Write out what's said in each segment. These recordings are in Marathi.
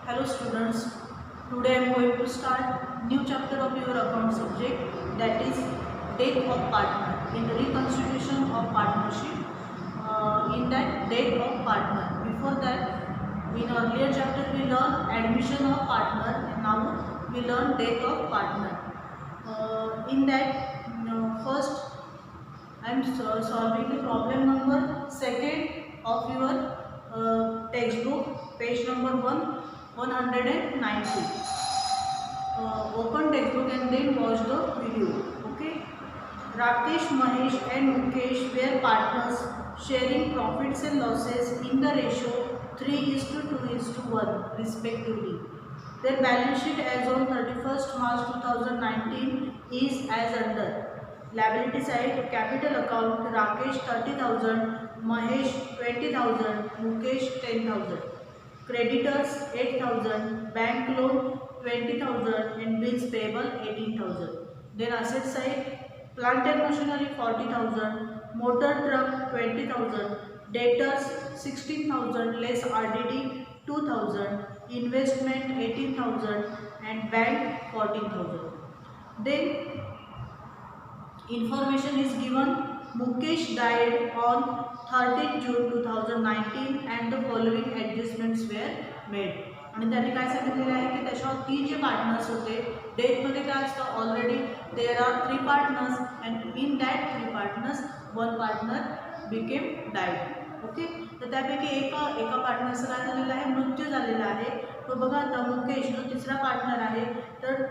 Hello students, today I am going to start new chapter of your account subject, that is death of partner in reconstitution of partnership. In that death of partner, before that in earlier chapter we learned admission of partner and now we learn death of partner. In that first I am solving the problem number second of your textbook, page number 190. Open textbook and then watch the video. Okay. Rakesh, Mahesh and Mukesh were partners sharing profits and losses in the ratio 3:2:1 respectively. Their balance sheet as on 31st March 2019 is as under. Liability side, capital account, Rakesh 30,000, Mahesh 20,000, Mukesh 10,000. Creditors 8,000, bank loan 20,000 and bills payable 18,000. Then asset side, plant and machinery 40,000, motor truck 20,000, debtors 16,000 less RDD 2,000, investment 18,000 and bank 14,000. Then information is given. Mukesh died on 13 June 2019 and the following adjustments were made. आणि त्यांनी काय सांगितलेलं आहे की त्याच्यावर 3 जे पार्टनर्स होते डेथमध्ये काय असतं already there are 3 partners and in that 3 partners 1 partner became died. Okay. तर त्यापैकी एका पार्टनरचं काय झालेलं आहे मृत्यू झालेला आहे. तो बघा आता मुकेश जो तिसरा पार्टनर आहे तर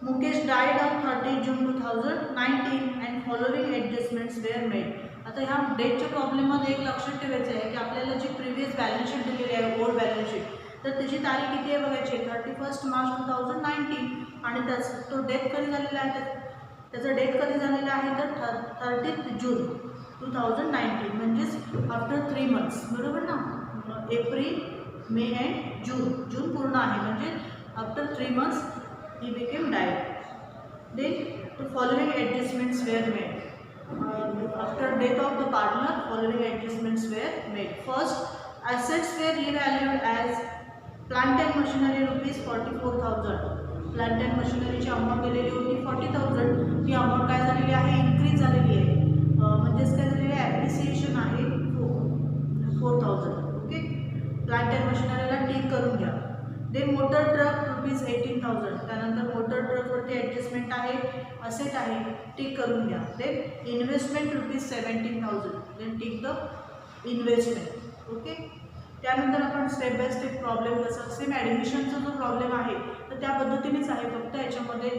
Mukesh died on 30 June 2019 and following adjustments were made. आता ह्या डेटच्या प्रॉब्लेममध्ये एक लक्षात ठेवायचं आहे की आपल्याला जी प्रिव्हियस बॅलन्स शीट दिलेली आहे ओल्ड बॅलन्स शीट तर त्याची तारीख किती आहे बघायची 31 मार्च 2019 आणि तो डेथ कधी झालेला आहे त्याचा डेथ कधी झालेला आहे तर 30 जून 2019 म्हणजेच आफ्टर 3 months बरोबर ना. एप्रिल मे अँड जून पूर्ण आहे म्हणजे after 3 months he became died. Then the following adjustments were made. After death of the partner, following adjustments were made. First, assets were revalued as plant and machinery rupees 44,000. Plant and machinery ची अमाउंट दिलेली होती 40,000. ती अमाउंट काय झालेली आहे इन्क्रीज झालेली आहे म्हणजेच काय झालेली आहे ॲप्रिसिएशन आहे 4,000. ओके. प्लांट अँड मशिनरीला टिक करून घ्या. Then motor truck rupees 18,000. त्यानंतर मोटर ट्रकवरती ॲडजस्टमेंट आहे असेट आहे टिक करून घ्या. Then investment rupees 17,000. Then tick the investment. Okay. त्यानंतर आपण स्टेप बाय स्टेप प्रॉब्लेम कसं सेम ॲडमिशनचा जो प्रॉब्लेम आहे तर त्या पद्धतीनेच आहे फक्त याच्यामध्ये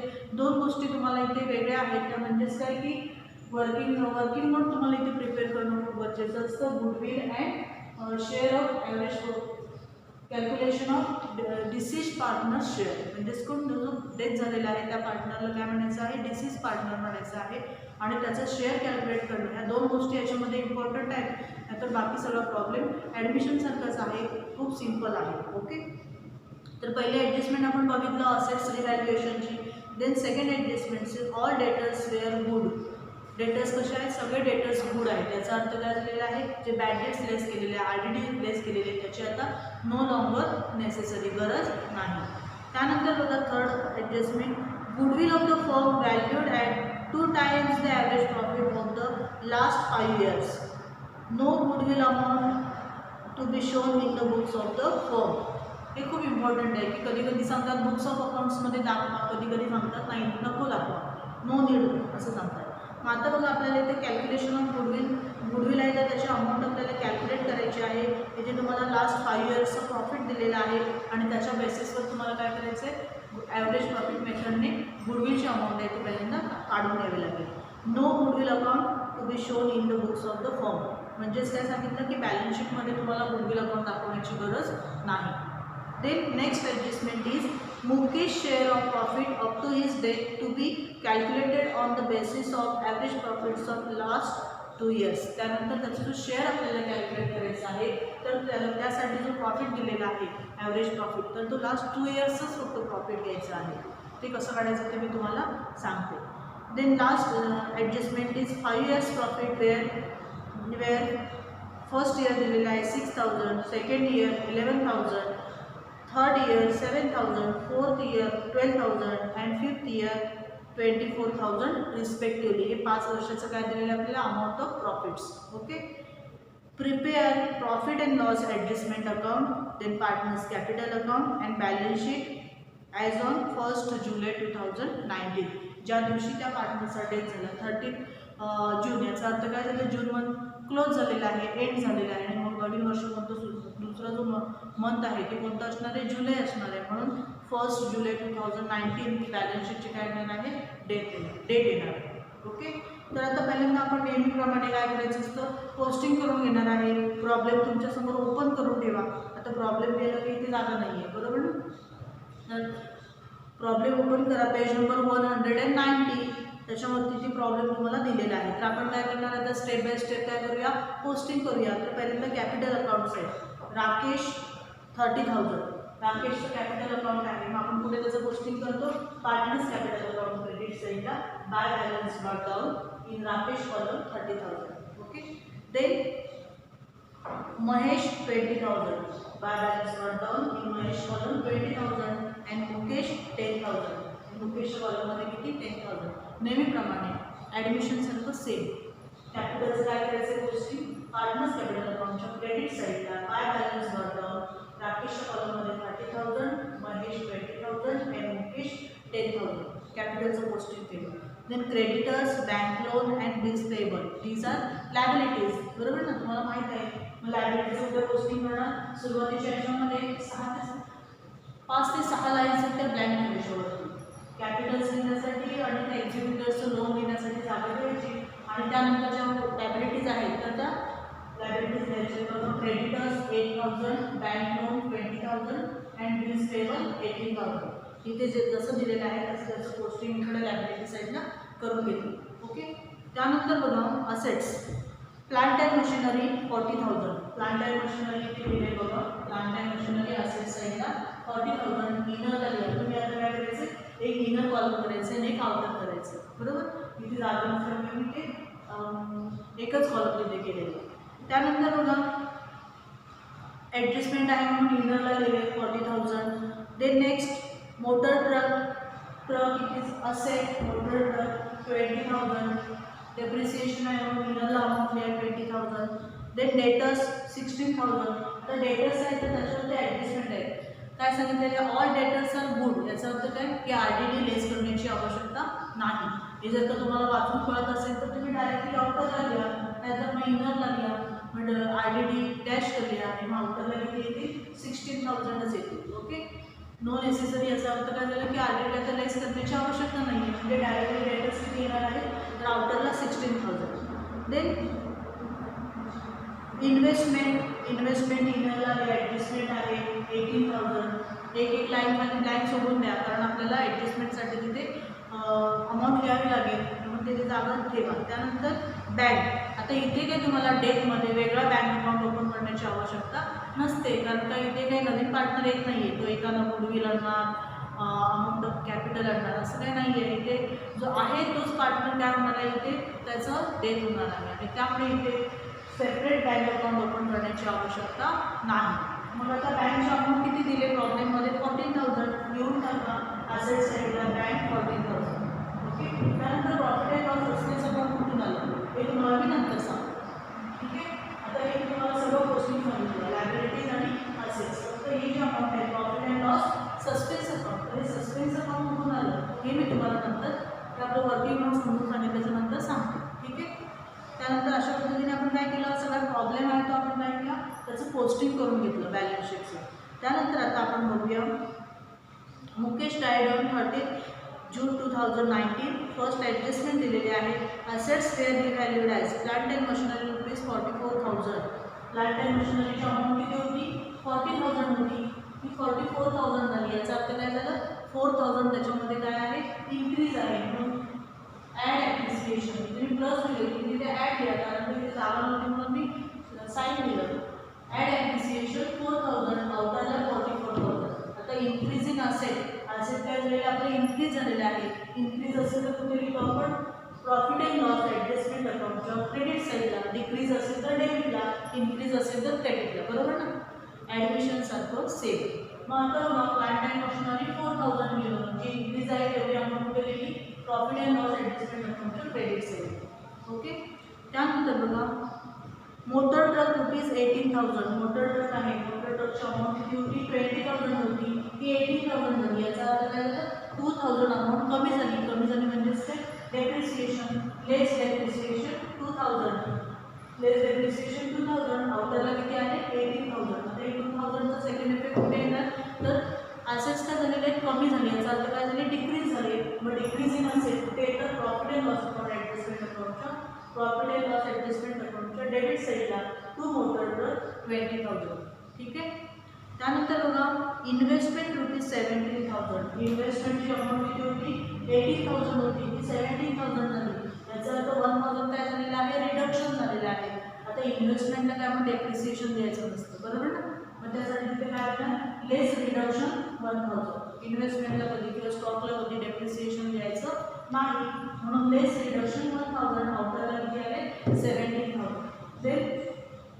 2 गोष्टी तुम्हाला इथे वेगळ्या आहेत त्या म्हणजेच काय की वर्किंग नोट तुम्हाला इथे प्रिपेअर करणं खूप गरजेचं असतं. Goodwill and share of average calculation of disease partner share म्हणजेच कोण जो डेथ झालेला आहे त्या पार्टनरला काय म्हणायचं आहे डिसीज पार्टनर म्हणायचं आहे आणि त्याचं शेअर कॅल्क्युलेट करणं ह्या 2 गोष्टी याच्यामध्ये इम्पॉर्टंट आहेत. नाहीतर बाकी सगळा प्रॉब्लेम ॲडमिशनसारखाच आहे खूप सिम्पल आहे. ओके. तर पहिले ॲडजस्टमेंट आपण बघितलं असेट्स रिव्हॅल्युएशनची. Then second adjustment all debtors were good. Debtors कसे आहेत सगळे डेटर्स गुड आहेत याचा अर्थ काय झालेला आहे जे बॅड डेट्स लेस केलेले RDD लेस केलेले त्याची आता नो लॉंगर नेसेसरी गरज नाही. त्यानंतर बघा third adjustment goodwill of the firm valued at 2 times the average profit of the last 5 years. No goodwill amount to be shown in the books of the firm. हे खूप इम्पॉर्टंट आहे की कधी कधी सांगतात बुक्स ऑफ अकाउंट्समध्ये दाखवा कधी कधी सांगतात नाही नको दाखवा नो नीड असं सांगतात. मग आता बघा आपल्याला इथे कॅल्क्युलेशन ऑफ गुडविल आहे तर त्याची अमाऊंट आपल्याला कॅल्क्युलेट करायची आहे. इथे तुम्हाला लास्ट 5 yearsचं प्रॉफिट दिलेलं आहे आणि त्याच्या बेसिसवर तुम्हाला काय करायचं आहे ॲव्हरेज प्रॉफिट मेथडने गुडविलची अमाऊंट आहे ती पहिल्यांदा काढून द्यावी लागेल. No goodwill account to be shown in the books of the firm म्हणजेच काय सांगितलं की बॅलन्स शीटमध्ये तुम्हाला गुडविल अकाउंट दाखवण्याची गरज नाही. Then next adjustment is Mukesh share of profit up to his death to be calculated on the basis of average profits of last 2 years. त्यानंतर त्याचा जो शेअर आपल्याला कॅल्क्युलेट करायचा आहे तर त्यासाठी जो प्रॉफिट दिलेला आहे ॲव्हरेज प्रॉफिट तर तो लास्ट 2 yearsचाच फक्त प्रॉफिट घ्यायचा आहे. ते कसं काढायचं ते मी तुम्हाला सांगते. Then last adjustment is 5 years profit where first year दिलेला आहे 6,000, second year 11,000, third year 7,000, fourth year 12,000 and fifth year 24,000 respectively. हे 5 वर्षाचं काय दिलेलं आपल्याला amount of profits. Okay. Prepare profit and loss adjustment account, then partners capital account and balance sheet as on 1 July 2019. ज्या दिवशी त्या पार्टनरचा डेथ झाला 30 जून. याचा अर्थ काय झालं, जून मंथ क्लोज झालेला आहे, एंड झालेला आहे. आणि मग नवीन वर्ष कोणतं, दुसरा जो मंथ आहे ते कोणतं असणार आहे, जुलै असणार आहे. म्हणून 1 जुलै 2019 ही बॅलन्स शीटची काय येणार आहे, डेट येणार आहे. ओके. तर आता पहिल्यांदा आपण नेहमीप्रमाणे काय करायचं असतं, पोस्टिंग करून घेणार आहे. प्रॉब्लेम तुमच्यासमोर ओपन करून ठेवा. आता प्रॉब्लेम दिला की इथे जागा नाही आहे, बरोबर ना. तर प्रॉब्लेम ओपन करा, पेज नंबर 190. त्याच्यावरती ती प्रॉब्लेम तुम्हाला दिलेला आहे. तर आपण काय करणार आता, स्टेप बाय स्टेप काय करूया, पोस्टिंग करूया. तर पहिल्यांदा कॅपिटल अकाउंट्स आहे. राकेश 30,000, राकेशचं कॅपिटल अकाउंट आहे. मग आपण पुढे त्याचं पोस्टिंग करतो, पार्टनर्स कॅपिटल अकाउंट क्रेडिट साईडला by balance not down in Rakesh column 30,000. Okay. Then Mahesh 20,000 by balance not down in Mahesh column 20,000 and Mukesh 10,000. मुकेशच्या कॉलममध्ये किती, 10,000. नेहमीप्रमाणे ॲडमिशन सारखं सेम. कॅपिटलचं काय करायचं, पोस्टिंग पार्टनर्स कॅपिटल अकाउंटच्या क्रेडिट साईडला बाय बॅलन्स नॉट डाऊन राकेशच्या कॉलममध्ये 30,000, महेश 20,000 अँड मुकेश 10,000. कॅपिटलचं पोस्टिंग केलं. Then creditors, bank loan and bills payable, these are liabilities. बरोबर ना, तुम्हाला माहीत आहे. मग लायबिलिटीज उद्या पोस्टिंग करणार. सुरुवातीच्या याच्यामध्ये 5 ते 6 लाईन्स आहेत त्या ब्लँक ठेवायच्यावरती. कॅपिटल्स लिहिण्यासाठी आणि त्या एक्झिक्युटिव्हचं लोन घेण्यासाठी जागा ठेवायची. आणि त्यानंतर ज्या लायबिलिटीज आहेत तर त्या लायबिलिटीज द्यायचे. तर creditors 8,000, bank loan 20,000 and bills payable 18,000. इथे जे जसं दिलेलं आहे तसं त्याचं पोस्टिंग इकडे लायबिलिटी साईडला करून घेतलं. ओके. त्यानंतर बघा assets, plant and machinery 40,000. Plant and machinery इथे दिले बघा. प्लांट अँड मशिनरी असेट साईडला 40,000. इनरला लिहा. तुम्ही आता काय करायचं, एक इनर कॉलम करायचं आणि एक आउटर करायचं. बरोबर. इथे जागा नसल्यामुळे मी ते एकच कॉलम तिथे केलेलं. त्यानंतर बघा ॲडजस्टमेंट आहे म्हणून इनरला लिहिले 40,000. Then next motor truck it is asset, motor truck 20,000. Depreciation आहे म्हणून इनरला अमाऊंट लिहा 20,000. Then debtors 16,000. तर डेटर्स आहे तर त्याच्यावरती ॲडजस्टमेंट आहे. काय सांगितलेलं, ऑल डेटर्स आर गुड. याचा अर्थ काय की RDD लेस करण्याची आवश्यकता नाही. हे जर का तुम्हाला वाचून कळत असेल तर तुम्ही डायरेक्टली आउटरला लिहा, नाहीतर मग इनरला लिहा. म्हणजे RDD डॅश लिहा आणि मग आउटरला किती येते, 16,000च येते. ओके. No necessary. याचा अर्थ काय झालं की RDD आता लेस करण्याची आवश्यकता नाही आहे. म्हणजे डायरेक्टली डेटर्स किती येणार आहे, तर आउटरला 16,000. देन इन्व्हेस्टमेंट इनरला ॲडजस्टमेंट आहे 18,000. एक लाईन खाली ब्लँक सोडून द्या, कारण आपल्याला ॲडजस्टमेंटसाठी तिथे अमाऊंट लिहावी लागेल. म्हणून तिथे जागा ठेवा. त्यानंतर बँक. आता इथे काही तुम्हाला डेटमध्ये वेगळा बँक अकाउंट ओपन करण्याची आवश्यकता नसते, कारण का इथे काही नवीन पार्टनर येत नाही आहे. तो एकानं गुडविल आणणार, अमाऊंट ऑफ कॅपिटल आणणार, असं काही नाही आहे. इथे जो आहे तोच पार्टनर काय होणार आहे, इथे त्याचं डेट होणार आहे. आणि त्यामुळे इथे सेपरेट बँक अकाउंट ओपन करण्याची आवश्यकता नाही. मग आता बँकचे अमाऊंट किती दिले प्रॉब्लेममध्ये, 14,000. लिहून टाका असेट साईडला बँक 14,000. ओके. त्यानंतर profit and loss expense account कुठून आलं हे तुम्हाला मी नंतर सांगतो. ठीक आहे. आता हे तुम्हाला सगळं पोस्टिंग सांगितलं, लायबिलिटीज आणि असेट्स. फक्त हे जे अमाऊंट आहे profit and loss suspense account, तर हे सस्पेन्स अकाउंट कुठून आलं हे मी तुम्हाला नंतर त्या आपलं वर्किंग नोट समजून सांगितल्याच्या नंतर सांगतो. ठीक आहे. त्यानंतर अशा पद्धतीने आपण काय केलं, सगळा प्रॉब्लेम आहे तो आपण काय केला, त्याचं पोस्टिंग करून घेतलं बॅलन्स शीटचं. त्यानंतर आता आपण बघूया Mukesh died on 30 June 2019. First adjustment दिलेले आहे. Assets fair revalued as plant and machinery rupees 44,000. Plant and मशिनरीची अमाऊंट किती होती, 40,000 होती. ती 44,000 झाली. याचा अर्थ काय झालं, 4,000 त्याच्यामध्ये काय आहे, इन्क्रीज आहे. म्हणून ॲड ॲप्रिसिएशन तुम्ही प्लस दिलं की तिथे ॲड केला, कारण तिथे जागा नव्हती म्हणून मी साईन दिलं. ॲड ॲप्रिसिएशन 4,000, आउटरला 44,000. आता इन्क्रीज इन असेट काय झालेलं आपलं, इन्क्रीज झालेलं आहे. इन्क्रीज असेल तर कुठे लिहितो आपण, प्रॉफिट अँड लॉस ॲडजस्टमेंट अकाउंटच्या क्रेडिट साईडला. डिक्रीज असेल तर डेबिटला, इन्क्रीज असेल तर क्रेडिटला. बरोबर ना. ॲडमिशन सारखं सेम. मग आता बघा प्लांट अँड मशिनरी 4000 मिळून जी इन्क्रीज आहे तेवढी अमाऊंट कुठे लिहिली प्रॉफिट अँड लॉस ॲडजस्टमेंट अकाउंटच्या क्रेडिट साईड. ओके. त्यानंतर बघा मोटर ट्रक ₹18,000 मोटर ट्रक आहे. मोटर ट्रकची अमाऊंट किती होती 20,000 होती ती 18,000 झाली. याचा अर्थ काय झाला 2,000 अमाऊंट कमी झाली. कमी झाली म्हणजेच काय डेप्रिसिएशन लेस डेप्रिसिएशन 2,000 लेस डेप्रिसिएशन 2,000 आउटरला किती आहे 18,000. आता 18,000चा सेकंड इफेक्ट कुठे येणार तर असेट्स काय झालेले आहेत कमी झाले. याचा अर्थ काय झाले डिक्रीज झाले. मग डिक्रीज इन असेट कुठे येतं profit and loss account adjustment अकाउंटच्या प्रॉफिट अँड लॉस ॲडजस्टमेंट अकाउंटच्या डेबिट साईडला टू मोटर ट्रक 20,000. ठीक आहे. त्यानंतर बघा इन्व्हेस्टमेंट ₹17,000 इन्व्हेस्टमेंटची अमाऊंट किती होती 18,000 होती ती 17,000 झाली. याचा अर्थ 1,000 काय झालेलं आहे रिडक्शन झालेलं आहे. आता इन्व्हेस्टमेंटला काय आपण डेप्रिसिएशन द्यायचं नसतं बरोबर ना. मग त्यासाठी तिथे काय होणार लेस रिडक्शन 1,000. इन्व्हेस्टमेंटला कधी किंवा स्टॉकला कधी डेप्रिसिएशन द्यायचं नाही म्हणून लेस रिडक्शन 1,000 आउटरला किती आले 17,000. देन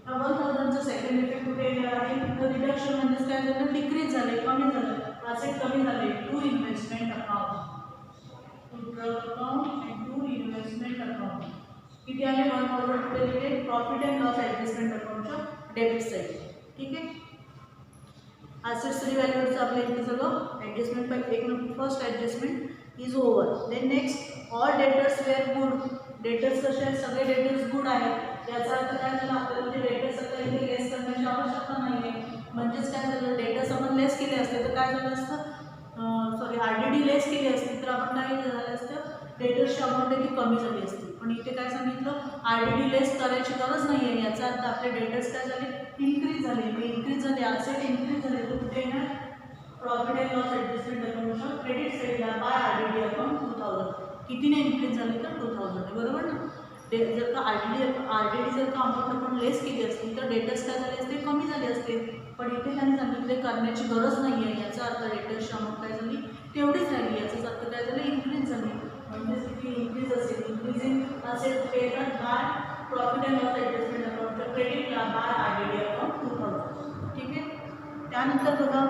1,000चा सेकंड इफेक्ट कुठे येणार आहे तर रिडक्शन म्हणजे काय झालं डिक्रीज झाले कमी झालं असेट कमी झाले to investment account to truck account and to investment account किती आले 1,000 कुठे दिले प्रॉफिट अँड लॉस ॲडजस्टमेंट अकाउंटच्या डेबिट साईड. ठीक आहे. असेट्स रिव्हॅल्यूचं आपल्या इथे सगळं ॲडजस्टमेंट पाहिजे. एक number first adjustment is over. Then next all debtors were good. Debtors कसे आहेत सगळे डेटर्स गुड आहेत. याचा अर्थ काय झालं आपल्याला ते डेटर्स आता इथे लेस करण्याची आवश्यकता नाही आहे. म्हणजेच काय झालं डेटर्स आपण लेस केले असते तर काय झालं असतं सॉरी RDD लेस केली असती तर आपण काय झालं असतं डेटर्सची अमाऊंट आहे ती कमी झाली असती. पण इथे काय सांगितलं RDD लेस करायची गरज नाही आहे. याचा अर्थ आपले डेटर्स काय झाले इन्क्रीज झाले. इन्क्रीज झाले असेट इन्क्रीज झाले तर कुठे येणार प्रॉफिट अँड लॉस ॲडजस्टमेंट अकाउंटच्या क्रेडिट साईडला बाय RDD अकाउंट 2,000. कितीने इन्क्रीज झाले तर 2,000 बरोबर ना. जर का RDD जर का अमाऊंट आपण लेस केली असती तर डेटर्स काय झाले असते कमी झाले असते. पण इथे त्यांनी सांगितले करण्याची गरज नाही आहे. याचा अर्थ डेटर्सची अमाऊंट काय झाली तेवढीच राहिली. याचाच अर्थ काय झालं इन्क्रीज झाली. म्हणजे किती इन्क्रीज असेल इन्क्रीजिंग असेल कुठे येतात by profit and loss adjustment अकाउंटच्या क्रेडिटला बाय RDD अकाउंट 2,000. ठीक आहे. त्यानंतर बघा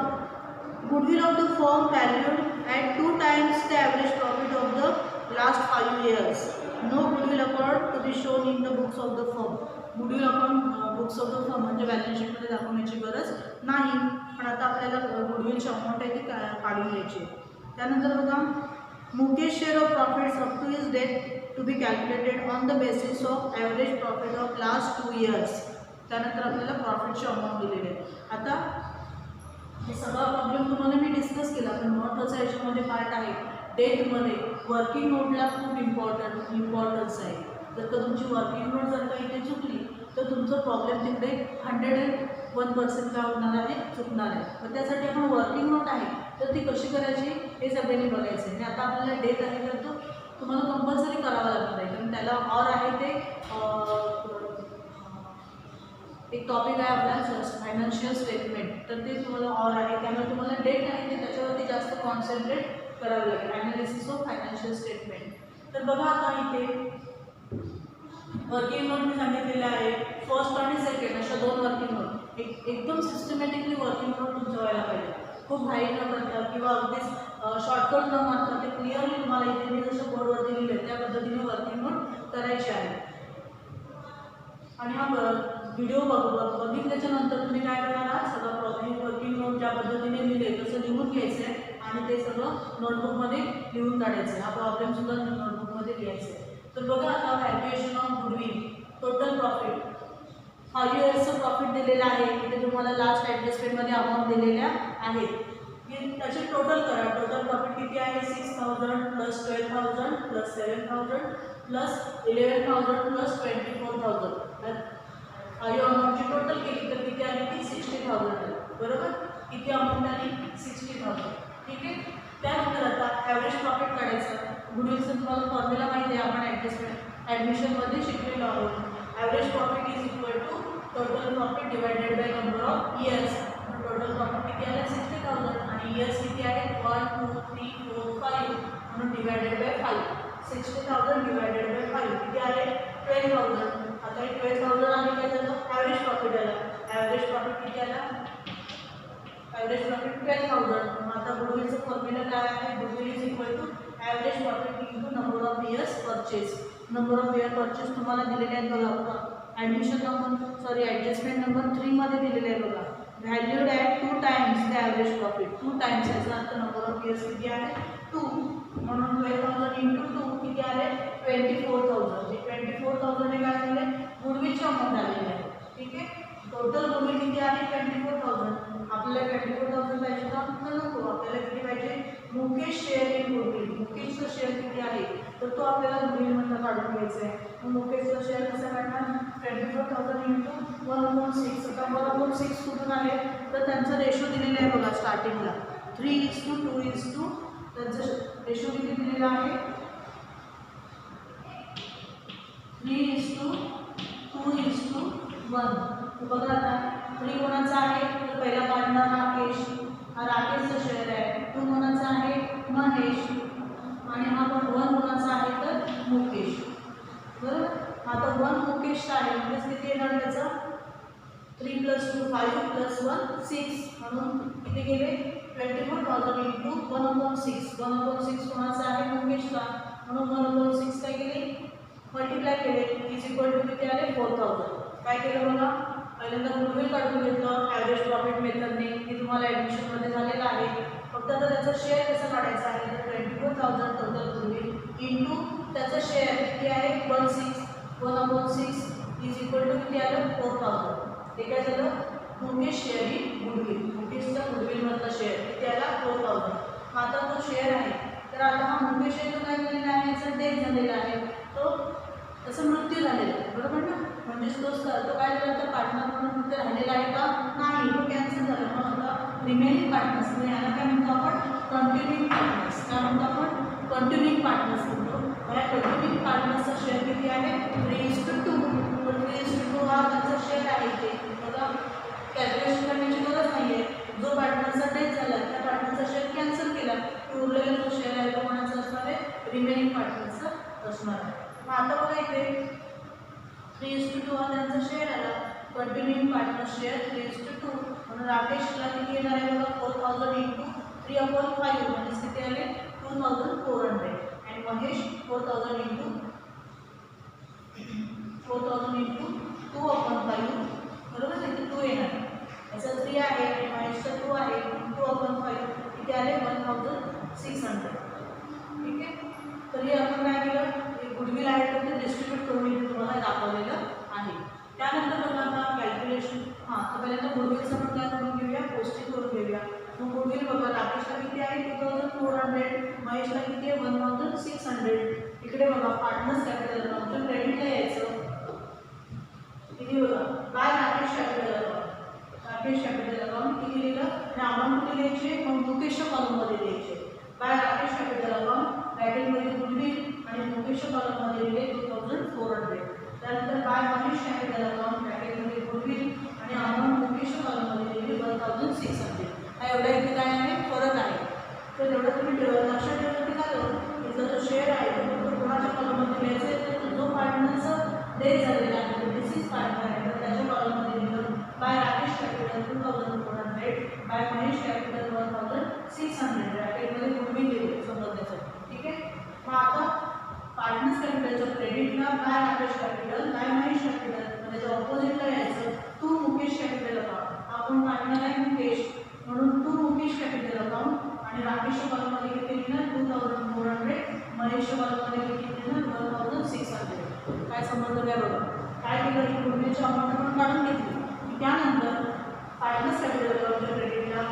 goodwill of the firm valued at 2 times the average profit of the last 5 years. No goodwill account to be shown in the books of the firm. Goodwill account books of the firm म्हणजे बॅलन्स शीटमध्ये दाखवण्याची गरज नाही. पण आता आपल्याला गुडविलची अमाऊंट आहे ती काढून घ्यायची. त्यानंतर बघा Mukesh share of profits up to his death to be calculated on the basis of average profit of last 2 years. त्यानंतर आपल्याला प्रॉफिटची अमाऊंट दिलेली आहे. आता हे सगळा प्रॉब्लेम तुम्हाला मी डिस्कस केला पण महत्त्वाचा याच्यामध्ये पार्ट आहे डेटमध्ये वर्किंग नोटला खूप इम्पॉर्टन्स आहे. जर का तुमची वर्किंग नोट जर का इथे चुकली तर तुमचा प्रॉब्लेम तिकडे 101% काय होणार आहे चुकणार आहे. तर त्यासाठी आपण वर्किंग नोट आहे तर ती कशी करायची हे सगळ्यांनी बघायचं आहे. आणि आता आपल्याला डेट आहे तर तो तुम्हाला कंपल्सरी करावा लागणार आहे कारण त्याला और आहे ते एक टॉपिक आहे आपला फायनान्शियल स्टेटमेंट तर ते तुम्हाला और आहे त्यामुळे तुम्हाला डेट आहे ते त्याच्यावरती जास्त कॉन्सन्ट्रेट करावं लागेल ॲनालिसिस ऑफ फायनान्शियल स्टेटमेंट. तर बघा आता इथे वर्किंग नोट मी सांगितलेलं आहे फर्स्ट आणि सेकंड अशा 2 वर्किंग नोट एकदम सिस्टमॅटिकली वर्किंग नोट तुमच्या व्हायला पाहिजे. खूप घाई न करता किंवा अगदीच शॉर्टकट न मारता ते क्लिअरली तुम्हाला इथे मी जसं बोर्डवरती लिहिलं त्या पद्धतीने वर्किंग नोट करायची आहे. आणि हा व्हिडिओ बघितल्याच्या नंतर तुम्ही काय करणार आहात सगळं वर्किंग नोट ज्या पद्धतीने लिहिले तसं लिहून घ्यायचं आहे आणि ते सगळं नोटबुकमध्ये लिहून काढायचं आहे. हा प्रॉब्लेमसुद्धा नोटबुकमध्ये लिहायचं आहे. तर बघा आता valuation of goodwill total profit 5 yearsचं प्रॉफिट दिलेलं आहे. इथे तुम्हाला लास्ट ॲडजस्टमेंटमध्ये अमाऊंट दिलेल्या आहेत की त्याचे टोटल करा. टोटल प्रॉफिट किती आहे 6,000 प्लस 12,000 प्लस 7,000 प्लस 11,000 प्लस 24,000. तर 5 अमाऊंटची टोटल केली तर किती आली ती 60,000 बरोबर. किती अमाऊंट आली 60,000. ठीक आहे. त्यानंतर आता ॲव्हरेज प्रॉफिट काढायचं. गुडविलचं तुम्हाला फॉर्म्युला माहिती आहे आपण ॲडमिशनमध्ये शिकलेलो आहोत. Average profit is equal to total profit divided by number of years. Total profit किती आलं 60,000 आणि इयर्स किती आहेत 1 2 3 4 5 म्हणून डिवायडेड बाय 5. 60,000 डिवायडेड बाय 5 किती आले 12,000. आता हे 12,000 आणि काय झालं ॲव्हरेज प्रॉफिट आला. ॲव्हरेज प्रॉफिट किती आला ॲव्हरेज प्रॉफिट 12,000. आता गुडविलचं फॉर्म्युला काय आहे? Goodwill is equal to average profit into number of years purchase. Number of year purchase तुम्हाला दिलेले आहेत बघा. ॲडमिशन नंबर ॲडजस्टमेंट नंबर 3 मध्ये दिलेले आहे बघा. Valued at 2 times the average profit. 2 times याचा अर्थ नंबर ऑफ इयर्स किती आहे? 2. म्हणून 12,000 इंटू 2 किती आले? 24,000. हे 24,000 हे काय झाले? गुडविलची अमाऊंट आलेली आहे. ठीक आहे. टोटल गुडविल किती आहे? 24,000. आपल्याला 24,000 पाहिजे का? नको. आपल्याला किती पाहिजे? Mukesh share in goodwill. मुकेशचा शेअर किती आहे तर तो आपल्याला गुडविलमधनं काढून घ्यायचा आहे. मग मुकेशचा शेअर कसा काढणार? 24,000 इंटू 1/6. आता 1/6 कुठून आले तर त्यांचा रेशो दिलेला आहे बघा स्टार्टिंगला 3:2. त्यांचा रेशो किती दिलेला आहे? 3:2:1. बघा आता 3 कोणाचा आहे तर पहिला पार्टनर राकेश. हा राकेशचा शेअर आहे. 2 कोणाचा आहे? महेश. आणि हा पण 1 कोणाचा आहे तर मुकेश. बरोबर. आता 1 मुकेशचा आहे म्हणजे किती येणार त्याचा? 3 + 2 5 + 1 6. म्हणून किती गेले? 24,000 इंटू 1/6. 1/6 कोणाचा आहे? मुकेशचा. म्हणून 1/6 काय केले? मल्टिप्लाय केले. इज इक्वल टू किती आले? 4,000. काय केलं बघा? पहिल्यांदा गुडविल काढून घेतलं ॲव्हरेज प्रॉफिट मेथडने. हे तुम्हाला ॲडमिशनमध्ये झालेलं आहे. फक्त आता त्याचा शेअर कसा काढायचा आहे तर 24,000 टोटल गुडविल इंटू त्याचा शेअर किती आहे? 1/6 इज इक्वल टू किती आलं? 4,000. हे काय झालं? Mukesh share in goodwill. मुकेशचा गुडविलमधला शेअर किती आला? 4,000. आता तो शेअर आहे तर आता हा मुकेश आहे तो काय झालेला आहे? याचा डेथ झालेला आहे. तो त्याचा मृत्यू झालेला आहे. बरोबर ना? म्हणजेच तो काय झाला तर पार्टनर म्हणून तिथे राहिलेला आहे का? नाही. तो कॅन्सल झाला. मग आता रिमेनिंग पार्टनर्स म्हणजे याला काय म्हणतो आपण? Continuing partners. काय म्हणतो आपण? कंटिन्यूइंग पार्टनर्स म्हणतो. या कंटिन्यूइंग पार्टनर्सचा शेअर किती आहे? 3:2. 3:2 हा त्यांचा शेअर आहे. ते बघा कॅल्क्युलेशन करण्याची गरज नाही आहे. जो पार्टनरचा डेथ झाला त्या पार्टनरचा शेअर कॅन्सल केला की उरलेला जो शेअर आहे तो कोणाचा असणार आहे? रिमेनिंग पार्टनरचा असणार आहे. मग आता बघा इथे 3:2 हा त्यांचा शेअर आला. Continuing partner share 3:2. म्हणून राकेशला किती येणार आहे बघा? 4,000 इंटू 3/5 म्हणजे किती आले? 2,400. आणि महेश 4,000 इंटू 2/5. बरोबर. तिथे 2 येणार. याचा 3 आहे आणि महेशचा 2 आहे. 2/5 किती आले? 1,600. ठीक आहे. तरी आपण काय केलं? गुडविल आहे तर ते डिस्ट्रीब्यूट करून मी तुम्हाला दाखवलेलं आहे. त्यानंतर बघा आता कॅल्क्युलेशन. तर पहिल्यांदा गुडविलचं आपण काय करून घेऊया? पोस्टिंग करून घेऊया. मग गुडविल बघा राकेशला किती आहे? 2,400. महेशला किती आहे? 1,600. इकडे बघा पार्टनर्स कॅपिटल अकाउंट क्रेडिटला यायचं किती बघा? By Rakesh capital account. Rakesh capital account किती लिहिलं आणि अमाऊंट किती द्यायचे? मग मुकेशच्या कॉलममध्ये द्यायचे. बाय राकेश कॅपिटल अकाउंट ब्रॅकेटमध्ये गुडविल आणि मुकेशच्या कॉलममध्ये दिले 2,400. त्यानंतर बाय महेश कॅपिटल अकाउंट ब्रॅकेटमध्ये गुडविल आणि अमाऊंट मुकेशच्या कॉलममध्ये दिली 1,600. हा एवढा इथे काय आहे? फरक आहे. तर एवढं तुम्ही लक्षात ठेवलं की झालं की जो शेअर आहे तो कोणाच्या कॉलममध्ये द्यायचा आहे तर जो पार्टनरचा डेथ झालेला आहे डिसीज पार्टनर आहे तर त्याच्या कॉलममध्ये दिलं by Rakesh capital 2,400. By Mahesh capital 1,600. ब्रॅकेटमध्ये गुडविल दिले समजण्यासाठी. ठीक आहे. मग आता पार्टनर्स कॅपिटलच्या क्रेडिटला by Rakesh capital by Mahesh capital त्याच्या ऑपोजिटला यायचं टू मुकेश कॅपिटल अकाउंट. आपण पार्टनर आहे मुकेश म्हणून टू मुकेश कॅपिटल अकाउंट आणि राकेशच्या कॉलममध्ये किती लिहिणार? 2,400. महेशच्या कॉलममध्ये किती लिहिणार? 1,600. काय समजलं काय बघा? काय केलं की गुडविलची अमाऊंट आपण काढून घेतली. त्यानंतर पार्टनर्स कॅपिटल अकाउंटच्या क्रेडिटला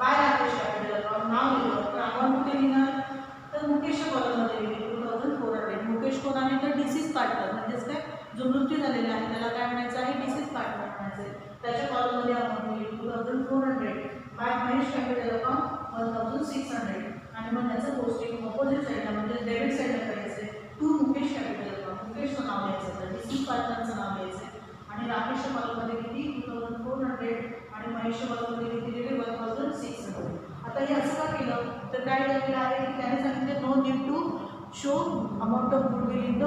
बाय राकेश कॅपिटल अकाउंट नाव लिहिलं तर अमाऊंट कुठे लिहिणार? तर मुकेशच्या कॉलममध्ये लिहिली 2,400. मुकेश कोण आहे तर डिसीज पार्टनर म्हणजेच काय जो मृत्यू झालेला आहे त्याला काय म्हणायचं आहे? डिसीज पार्टनर म्हणायचं आहे. त्याच्या कॉलममध्ये अमाऊंट लिहिली 2,400. By Mahesh capital account 1,600. आणि मग त्याचं पोस्टिंग ऑपोजिट साईडला म्हणजे डेबिट साईडला करायचं आहे. To Mukesh capital account. मुकेशचं नाव लिहायचं तर डिसीज पार्टनरचं नाव लिहायचं आहे. आणि राकेशच्या कॉलममध्ये किती? 2,400. आणि महेशच्या कॉलममध्ये किती दिले? 1,600. आता हे असं का केलं तर काय झालेलं आहे की त्याने सांगितलं no need to show amount of goodwill in the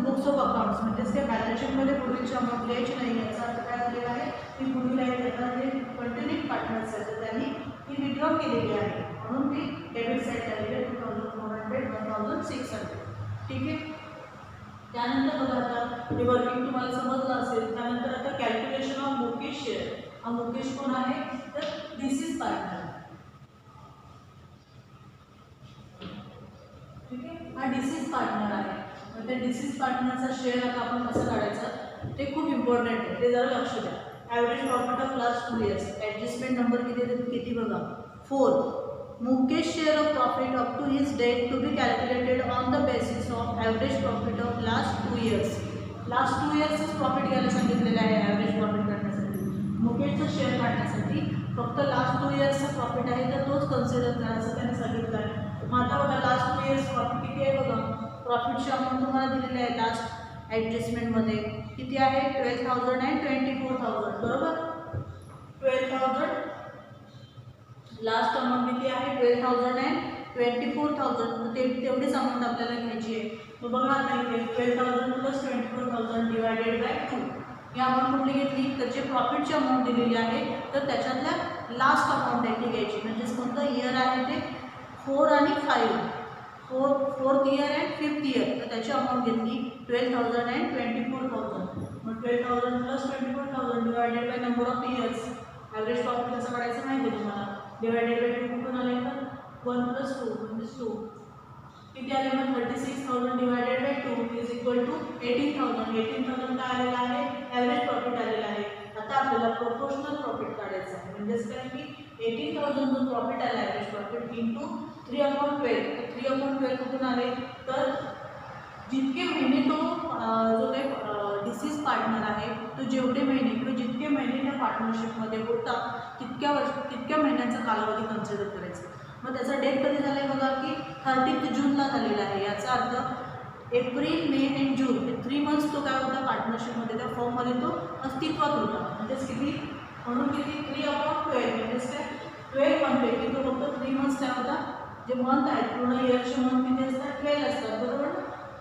books of accounts. म्हणजेच त्या बॅलन्स शीटमध्ये गुडविलची अमाऊंट लिहायची नाही. याचा अर्थ काय झालेला आहे की गुडविल आहे त्याचा हे कंटिन्यूइंग पार्टनर पार्टनर्स आहेत तर त्यांनी ती विड्रॉ केलेली आहे म्हणून ती डेबिट साईड झालेली आहे 2400 1600. ठीक आहे. त्यानंतर बघा आता हे वर्किंग तुम्हाला समजलं असेल. त्यानंतर आता कॅल्क्युलेशन ऑफ मुकेश शेअर. हा मुकेश कोण आहे तर दिस इज पार्टनर. ठीक आहे. हा डिसीज पार्टनर आहे. मग त्या डिसीज पार्टनरचा शेअर आता आपण कसं काढायचं ते खूप इम्पॉर्टंट आहे. ते जरा लक्ष द्या. Average profit of last 2 years. Adjustment number किती बघा 4. Mukesh share of profit up to his date to be calculated on the basis of average profit of last 2 years. Last 2 years profit घ्यायला सांगितलेलं आहे ॲव्हरेज प्रॉफिट काढण्यासाठी. मुकेशचं शेअर काढण्यासाठी फक्त लास्ट 2 yearsचा प्रॉफिट आहे तर तोच कन्सिडर करा असं त्यांनी सांगितलं आहे. मग आता बघा लास्ट 2 years प्रॉफिट किती आहे बघा. प्रॉफिटची अमाऊंट तुम्हाला दिलेली आहे लास्ट ॲडजस्टमेंटमध्ये किती आहे 12,000 and 24,000 बरोबर. 12,000 लास्ट अमाऊंट किती आहे 12,000 and 24,000. तेवढीच अमाऊंट आपल्याला घ्यायची आहे. मग बघा आता इथे 12,000 plus 24,000 divided by 2 he amount कुठली घेतली तर जे प्रॉफिटची अमाऊंट दिलेली आहे तर त्याच्यातल्या लास्ट अमाऊंट आहे ती घ्यायची. म्हणजेच कोणतं इयर आहे ते 4 आणि 5. 4th year and 5th year तर त्याची अमाऊंट घेतली 12,000 and 24,000. मग 12,000 plus 24,000 divided by number of years. Average profit कसं काढायचं माहिती आहे तुम्हाला. डिवायडेड बाय 2 कुठून आले तर 1 + 2 म्हणजे 2 किती आले मग 36,000 divided by 2 is equal to 18,000. 18,000 काय आलेलं आहे ॲव्हरेज प्रॉफिट आलेलं आहे. आता आपल्याला प्रोपोर्शनल प्रॉफिट काढायचं आहे. म्हणजेच काय की 18,000 जो प्रॉफिट आला ॲव्हरेज प्रॉफिट इंटू 3/12. 3/12 कुठून आले तर जितके महिने तो जो काही डिसीज पार्टनर आहे तो जेवढे महिने किंवा जितके महिने त्या पार्टनरशिपमध्ये होता तितक्या महिन्यांचा कालावधी कन्सिडर करायचा. मग त्याचा डेट कधी झाला आहे बघा की 30th जूनला झालेला आहे. याचा अर्थ एप्रिल मे अँड जून हे 3 months तो काय होता पार्टनरशिपमध्ये त्या फॉर्ममध्ये तो अस्तित्वात होता. म्हणजेच किती म्हणून किती 3/12 म्हणजेच काय 12 मंथपैकी तो फक्त 3 months काय होता. जे मंथ आहेत पूर्ण इयरचे मंथ किती असतात 12 असतात बरोबर.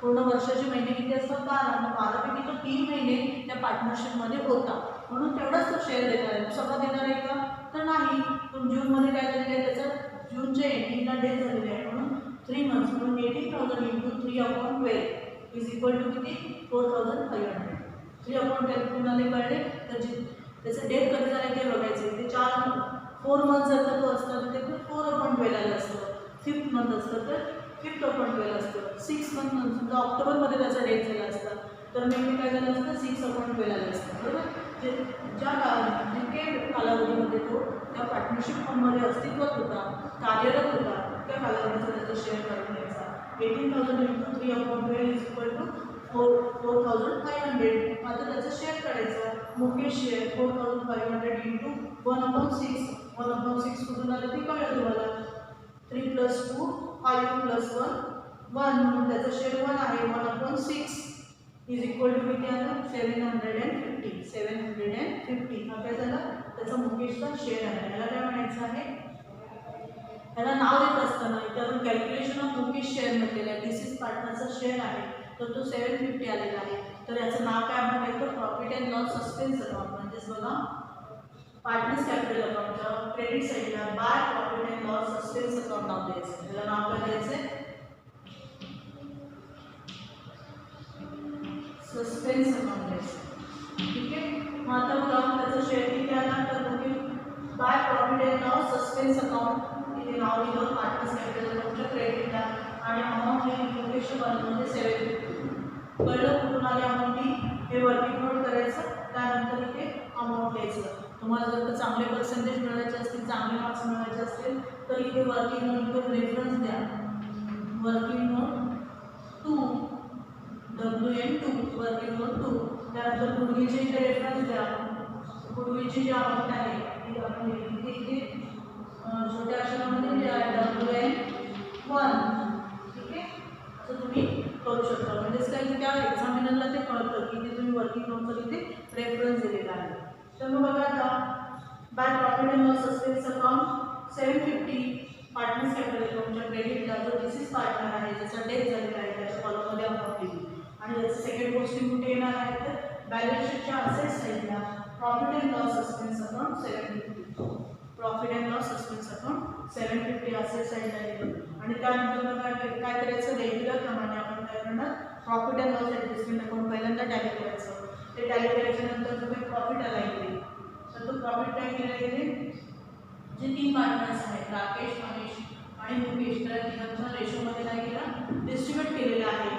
पूर्ण वर्षाचे महिने किती असतात 12. मग 12पैकी तो 3 महिने त्या पार्टनरशिपमध्ये होता म्हणून तेवढाच तो शेअर देणार आहे. सगळं देणार आहे का तर नाही. पण जूनमध्ये काय झालेलं आहे त्याचं जूनच्या एंडिंगला डेट झालेली आहे म्हणून 3 months म्हणून 18,000 इंटू 3/12 इज इक्वल टू किती 4,500. 3/12 कुणाला कळले तर त्याचं डेट कधी झालं ते बघायचं. ते 4 months जर का तो असतं तर ते 4/12 आलं असतं. 5th month असतं तर 5/12 असतं. 6 month समजा ऑक्टोबरमध्ये त्याचा डेट झाला असता तर नेहमी काय झालं असतं 6/12 आलं असतं बरोबर. ज्या कालावधीमध्ये तो त्या पार्टनरशिप फॉर्ममध्ये अस्तित्वात होता कार्यरत होता त्या कालावधीचा त्याचा शेअर काढून घ्यायचा. 18,000 इंटू 3/12 इज इक्वल टू 4,500. आता त्याचा शेअर काढायचा. Mukesh share 4,500 into 1/6. 1/6 कुठून आलं ते कळलं तुम्हाला. 3 + 2 5 + 1 म्हणून त्याचा शेअर 1 आहे. 1/6 इज इक्वल टू किती आलं 750. 750 हा काय झाला त्याचा मुकेशचा शेअर आहे. याला काय म्हणायचं आहे याला नाव देत असताना इथे आपण कॅल्क्युलेशन ऑफ मुकेश शेअर म्हटलेलं आहे. डिसीज पार्टनरचा शेअर आहे तर तो 750 आलेला आहे. तर याचं नाव काय आपण घेतो profit and loss suspense account. म्हणजेच बघा पार्टनर्स कॅपिटल अकाउंटच्या क्रेडिट साईडला by profit and loss suspense account नाव द्यायचं. याला नाव काय द्यायचं सस्पेन्स अकाउंट द्यायचं. ठीक आहे. मग आता बघा त्याचं शेअर किती आला तर bye profit and loss suspense account इथे नाव दिलं पार्टनर्स कॅपिटल अकाउंटच्या क्रेडिटला आणि अमाऊंट ही मुकेशच्या बाजूमध्ये 750. कळलं कुठून आली अमाऊंट ही हे वर्किंग नोट करायचं. त्यानंतर इथे अमाऊंट द्यायचं. तुम्हाला जर का चांगले पर्सेंटेज मिळवायचे असतील चांगले मार्क्स मिळवायचे असतील तर इथे वर्किंग नोटवर रेफरन्स द्या. Working note 2 WN2 working note 2. त्यानंतर पूर्वीचे इथे रेफरन्स द्या. पूर्वीची जी अमाऊंट आहे ती आपण इथे छोट्या अक्षरामध्ये जे आहे WN1. ठीक आहे. असं तुम्ही करू शकता. म्हणजेच काय की त्या एक्झामिनरला ते कळतं की ते तुम्ही वर्किंग नोटवर इथे रेफरन्स दिलेला आहे. तर मग बघा आता by profit and loss suspense account 750 partners capital अकाउंटच्या क्रेडिटला जो डिसीज पार्टनर आहे ज्याचा डेथ झालेला आहे त्याच्या कॉलममध्ये अमाऊंट दिली. आणि याचं सेकंड गोष्टी कुठे येणार आहे तर बॅलन्स शीटच्या असेट साईडला profit and loss suspense account 750. Profit and loss suspense account 750 असे साईडला लिहिलं आणि त्यानंतर काय करायचं रेग्युलर प्रमाणे आपण काय करणार profit and loss adjustment account पहिल्यांदा टॅली करायचं. ते टॅली केल्याच्यानंतर तुम्ही प्रॉफिट अलाइन केले तर तो प्रॉफिट काय केला गेले जे 3 पार्टनर्स आहेत राकेश महेश आणि मुकेश तर तिघांच्या रेशोमध्ये काय केला डिस्ट्रीब्यूट केलेला आहे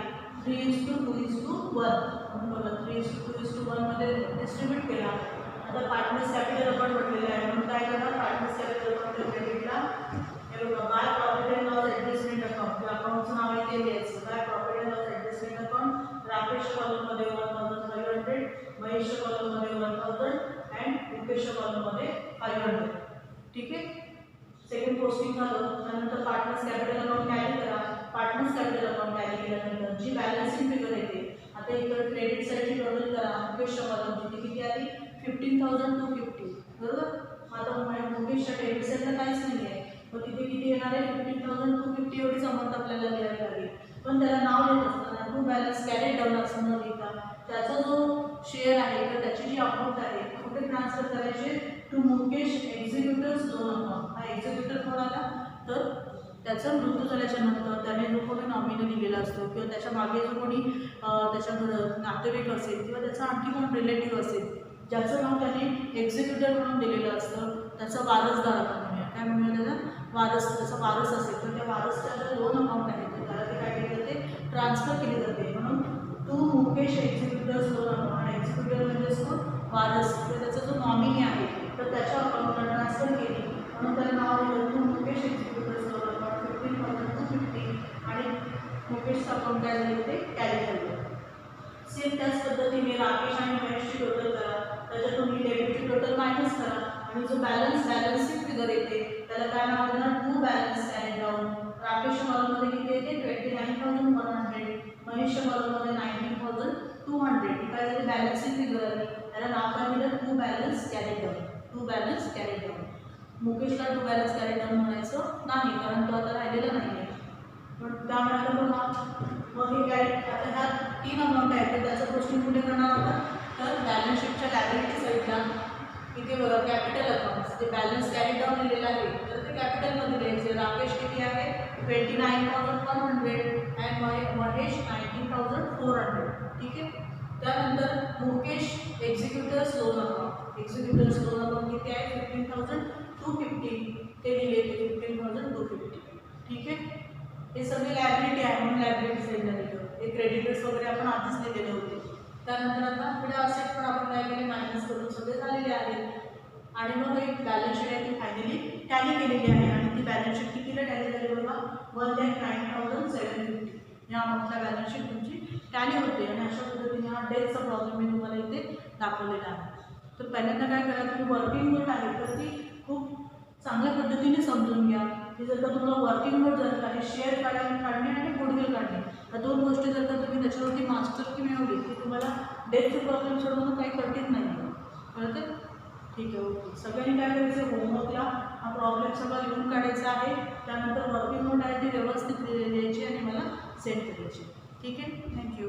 3:2:1 म्हणून बघा 3:2:1 मध्ये डिस्ट्रीब्यूट केला. आता पार्टनर्स कॅपिटल आपण म्हटलेलं आहे म्हणून काय करणार पार्टनर्स कॅपिटल अकाउंट क्रेडिटला हे बघा bye profit and loss adjustment account त्या अकाउंटचं नाव आहे ते लिहायचं bye profit and loss adjustment account Rakesh कॉलममध्ये 1500 महेश कॉलममध्ये 1000 अँड मुकेश कॉलममध्ये 500. ठीक आहे. सेकंड पोस्टिंग झालं त्यानंतर पार्टनर्स कॅपिटल अकाउंट टॅली करा. पार्टनर्स कॅपिटल अकाउंट टॅली केल्यानंतर जी बॅलन्सिंग फिगर येते आता इकडे क्रेडिट साईडची टोटल करा मुकेश कॉलमची ती किती आली 15,250 बरोबर. आता मुकेशच्या क्रेडिट साईडला काहीच नाही आहे मग तिथे किती येणार आहे 15,250 एवढीच अमाऊंट आपल्याला लिहावी लागेल. पण त्याला नाव देत असताना टू बॅलन्स कॅरेट डाऊन असं न लिहिता त्याचा जो शेअर आहे तर त्याची जी अमाऊंट आहे कुठे ट्रान्सफर करायचे to Mukesh executive loan account. हा एक्झिक्युटिव्ह कोण आला तर त्याचा मृत्यू झाल्याच्या नंतर त्याने जो कोणी नॉमिनी दिलेला असतो किंवा त्याच्या मागे जो कोणी त्याच्या नातेवाईक असेल किंवा त्याचा आणखी कोण रिलेटिव्ह असेल ज्याचं नाव त्याने एक्झिक्युटिव्ह म्हणून दिलेलं असतं त्याचा वारसदार आपण म्हणूया काय म्हणूया त्याचा वारस त्याचा वारस असेल तर त्या वारसच्या जो लोन अकाउंट आहे तर त्याला ते काय केले जाते ट्रान्सफर केली जाते. म्हणून to Mukesh executive loan account आणि एक्झिक्युटिव्ह म्हणजे असतो वारस किंवा त्याचा जो नॉमिनी आहे तर त्याच्या अकाउंटला ट्रान्सफर केली म्हणून त्याला नाव दिलं to Mukesh executive loan account 15,250 आणि मुकेशचं अकाउंट काय झालं ते टॅली झालं. सेम त्याच पद्धतीने राकेश आणि महेशची टोटल करा त्याच्यातून ही डेबिटची टोटल मायनस करा आणि जो बॅलन्सिंग फिगर येते त्याला काय नाव देणार to balance carried down. Rakesh कॉलममध्ये किती येते 29,100 महेश कॉलममध्ये 19,200 ही काय झाली बॅलन्सिंग फिगर आली त्याला नाव काय दिलं to balance carried down. To balance carried down. मुकेशला टू बॅलन्स कॅरेट डाऊन म्हणायचं नाही कारण तो आता राहिलेला नाही आहे पण त्यामुळे आता बघा मग हे कॅरेट आता ह्या 3 अमाऊंट आहेत तर त्याचं पोस्टिंग कुठे करणार आपण तर बॅलन्स शीटच्या लायबिलिटी साईडला इथे बघा कॅपिटल अकाउंट्स जे बॅलन्स कॅरी डाऊन दिलेलं आहे तर ते कॅपिटलमध्ये द्यायचे. राकेश किती आहे 29,100 अँड महेश 19,400. ठीक आहे. त्यानंतर मुकेश एक्झिक्युटिव्ह लोन अकाउंट किती आहे 15,250 ते दिले 15,250. ठीक आहे. हे सगळे लायबिलिटी आहे म्हणून लायबिलिटी साईडला दिलं. हे क्रेडिटर्स वगैरे आपण आधीच लिहिलेले होते. त्यानंतर आता पुढे असेट पण आपण काय केले मायनस करून सगळे झालेले आहेत आणि मग एक बॅलन्स शीट आहे ती फायनली टॅली केलेली आहे आणि ती बॅलन्स शीट कितीला टॅली झाली बघा 1,09,750 या अमाऊंटला बॅलन्स शीट तुमची टॅली होते आणि अशा पद्धतीने हा डेटचा प्रॉब्लेम मी तुम्हाला इथे दाखवलेला आहे. तर पहिल्यांदा काय करा तुम्ही वर्किंग नोट आहे तर ती खूप चांगल्या पद्धतीने समजून घ्या की जर का तुम्हाला वर्किंग नोट जर का शेअर काढणे आणि गुडविल काढणे या 2 गोष्टी जर का तुम्ही त्याच्यावरती मास्टरकी मिळवली की तुम्हाला डेटचे प्रॉब्लेम सोडवणं काही कठीण नाही आहे. कळतं. ठीक आहे. ओके. सगळ्यांनी काय करायचं होमवर्कला हा प्रॉब्लेम सगळा लिहून काढायचा आहे. त्यानंतर वर्किंग नोट आहे ती व्यवस्थित लिहायची आणि मला सेंड करायची. ठीक आहे. थँक्यू.